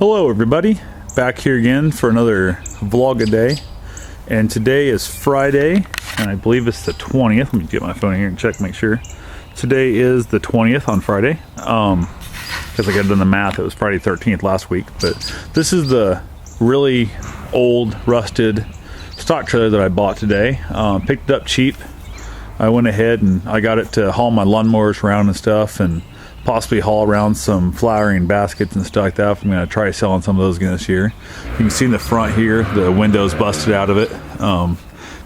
Hello everybody, back here again for another vlog a day, and today is Friday and I believe it's the 20th. Let me get my phone here and check, make sure. Today is the 20th on Friday, because I got done the math, it was Friday 13th last week. But this is the really old rusted stock trailer that I bought today. Picked it up cheap. I went ahead and I got it to haul my lawnmowers around and stuff, and possibly haul around some flowering baskets and stuff like that. I'm going to try selling some of those again this year. You can see in the front here, the window's busted out of it.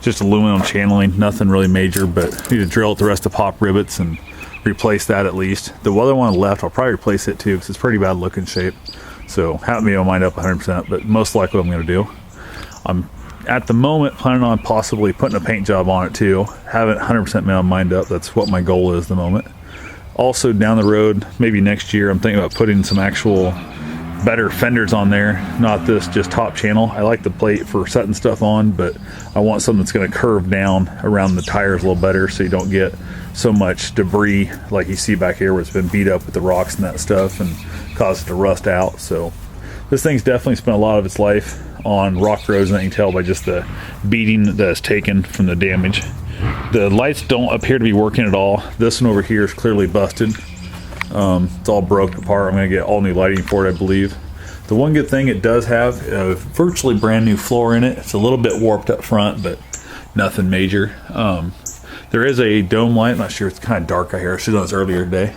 Just aluminum channeling, nothing really major, but need to drill out the rest of the pop rivets and replace that at least. The other one on the left, I'll probably replace it too because it's pretty bad looking shape. So haven't made my mind up 100%, but most likely what I'm going to do. I'm at the moment planning on possibly putting a paint job on it too. Haven't 100% made my mind up. That's what my goal is at the moment. Also down the road, maybe next year, I'm thinking about putting some actual better fenders on there, not this just top channel. I like the plate for setting stuff on, but I want something that's going to curve down around the tires a little better so you don't get so much debris like you see back here where it's been beat up with the rocks and that stuff and cause it to rust out. So this thing's definitely spent a lot of its life on rock roads, and that you can tell by just the beating that it's taken from the damage. The lights don't appear to be working at all. This one over here is clearly busted. It's all broke apart. I'm going to get all new lighting for it, I believe. The one good thing, it does have a virtually brand new floor in it. It's a little bit warped up front, but nothing major. There is a dome light. I'm not sure, it's kind of dark out here. I should have done this earlier today,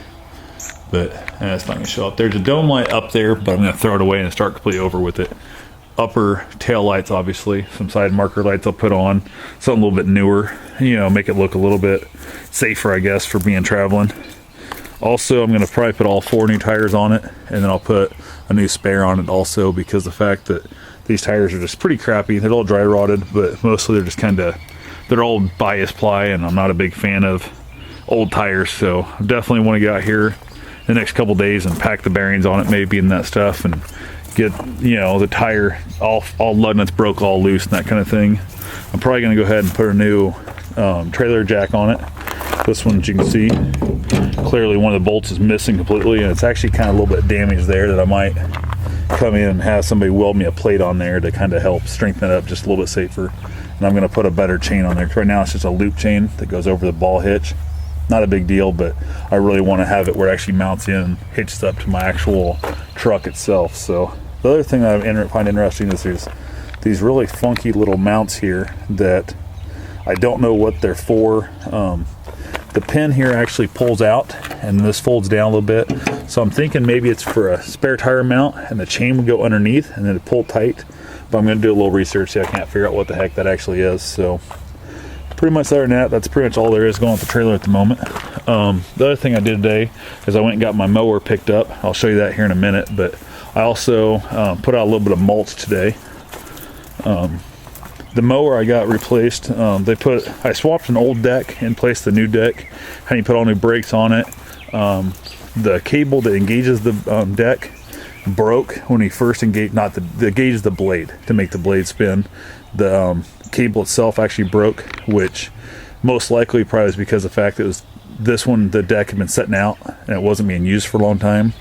but it's not going to show up. There's a dome light up there, but I'm going to throw it away and start completely over with it. Upper tail lights, obviously, some side marker lights I'll put on, something a little bit newer, you know, make it look a little bit safer, I guess, for being traveling. Also, I'm going to probably put all 4 new tires on it, and then I'll put a new spare on it also, because the fact that these tires are just pretty crappy. They're all dry rotted, but mostly they're just kind of, they're old bias ply, and I'm not a big fan of old tires, so I definitely want to get out here the next couple days and pack the bearings on it, maybe, and that stuff, and get, you know, the tire all lug nuts broke all loose and that kind of thing. I'm probably going to go ahead and put a new trailer jack on it. This one, as you can see, clearly one of the bolts is missing completely, and it's actually kind of a little bit damaged there that I might come in and have somebody weld me a plate on there to kind of help strengthen it up just a little bit safer. And I'm going to put a better chain on there. Right now it's just a loop chain that goes over the ball hitch. Not a big deal, but I really want to have it where it actually mounts in and hitches up to my actual truck itself. So the other thing that I find interesting is there's these really funky little mounts here that I don't know what they're for. The pin here actually pulls out and this folds down a little bit. So I'm thinking maybe it's for a spare tire mount and the chain would go underneath and then it pull tight. But I'm going to do a little research, see, I can't figure out what the heck that actually is. So pretty much other than that, that's pretty much all there is going with the trailer at the moment. The other thing I did today is I went and got my mower picked up. I'll show you that here in a minute, but I also put out a little bit of mulch today. The mower I got replaced. I swapped an old deck and placed the new deck, and you put all new brakes on it. The cable that engages the deck broke when he first engaged, not the engages the blade to make the blade spin. The cable itself actually broke, which most likely probably is because of the fact that it was this one, the deck had been setting out and it wasn't being used for a long time,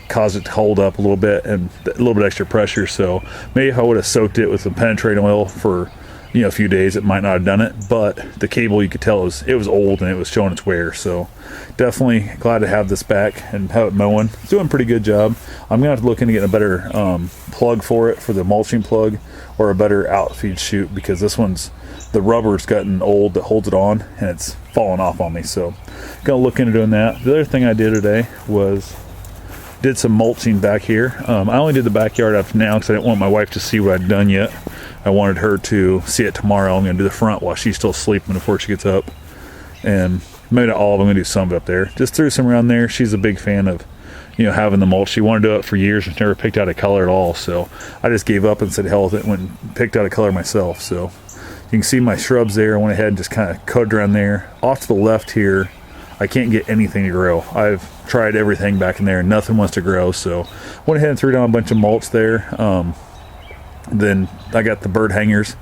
caused it to hold up a little bit and a little bit extra pressure. So maybe if I would have soaked it with some penetrating oil for, you know, a few days, it might not have done it. But the cable, you could tell it was old and it was showing its wear. So definitely glad to have this back and have it mowing. It's doing a pretty good job. I'm gonna have to look into getting a better plug for it, for the mulching plug, or a better outfeed chute, because this one's, the rubber's gotten old that holds it on and it's falling off on me. So gonna look into doing that. The other thing I did today was did some mulching back here. I only did the backyard up to now because I didn't want my wife to see what I'd done yet. I wanted her to see it tomorrow. I'm going to do the front while she's still sleeping before she gets up. And maybe not all of them, I'm going to do some of it up there. Just threw some around there. She's a big fan of, you know, having the mulch. She wanted to do it for years and never picked out a color at all. So I just gave up and said hell with it and went and picked out a color myself. So you can see my shrubs there. I went ahead and just kind of cut around there. Off to the left here, I can't get anything to grow. I've tried everything back in there and nothing wants to grow. So went ahead and threw down a bunch of mulch there. Then I got the bird hangers.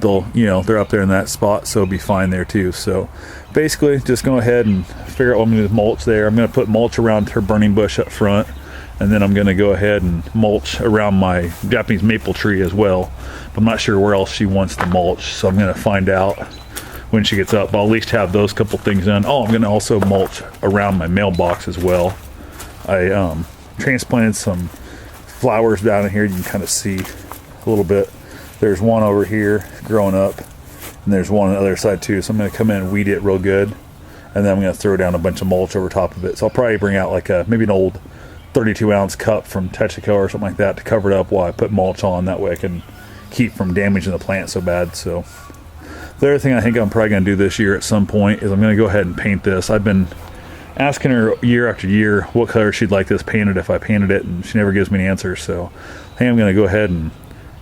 They're up there in that spot, so it'll be fine there too. So basically just go ahead and figure out what I'm going to do with mulch there. I'm going to put mulch around her burning bush up front, And then I'm going to go ahead and mulch around my Japanese maple tree as well. But I'm not sure where else she wants to mulch, so I'm going to find out when she gets up. But I'll at least have those couple things done. Oh, I'm going to also mulch around my mailbox as well. I transplanted some flowers down in here. You can kind of see a little bit. There's one over here growing up, and there's one on the other side too. So I'm going to come in and weed it real good, and then I'm going to throw down a bunch of mulch over top of it. So I'll probably bring out like maybe an old 32-ounce cup from Texaco or something like that to cover it up while I put mulch on. That way I can keep from damaging the plant so bad. So the other thing I think I'm probably going to do this year at some point is I'm going to go ahead and paint this. I've been asking her year after year what color she'd like this painted if I painted it, and she never gives me an answer. So I think I'm going to go ahead and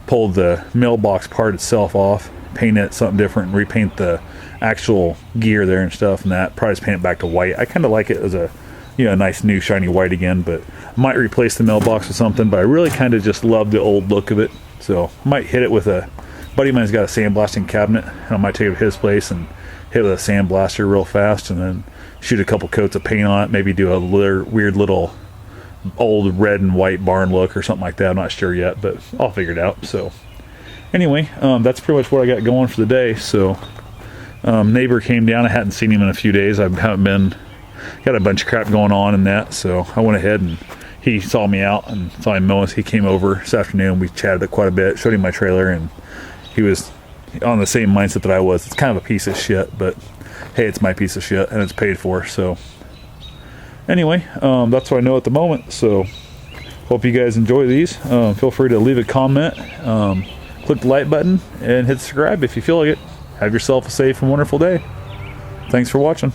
pull the mailbox part itself off, paint it something different, and repaint the actual gear there and stuff, and that probably just paint it back to white. I kind of like it as a nice new shiny white again, but I might replace the mailbox with something. But I really kind of just love the old look of it, so I might hit it with a buddy of mine's got a sandblasting cabinet, and I might take it to his place and hit it with a sandblaster real fast, and then shoot a couple coats of paint on it, maybe do a weird little old red and white barn look or something like that. I'm not sure yet, but I'll figure it out. So anyway, that's pretty much what I got going for the day. So neighbor came down. I hadn't seen him in a few days. I haven't been, got a bunch of crap going on in that, so I went ahead and he saw me out and saw him mowing. He came over this afternoon. We chatted quite a bit, showed him my trailer, and he was on the same mindset that I was. It's kind of a piece of shit, but hey, it's my piece of shit and it's paid for. So anyway, that's what I know at the moment. So hope you guys enjoy these. Feel free to leave a comment, click the like button, and hit subscribe if you feel like it. Have yourself a safe and wonderful day. Thanks for watching.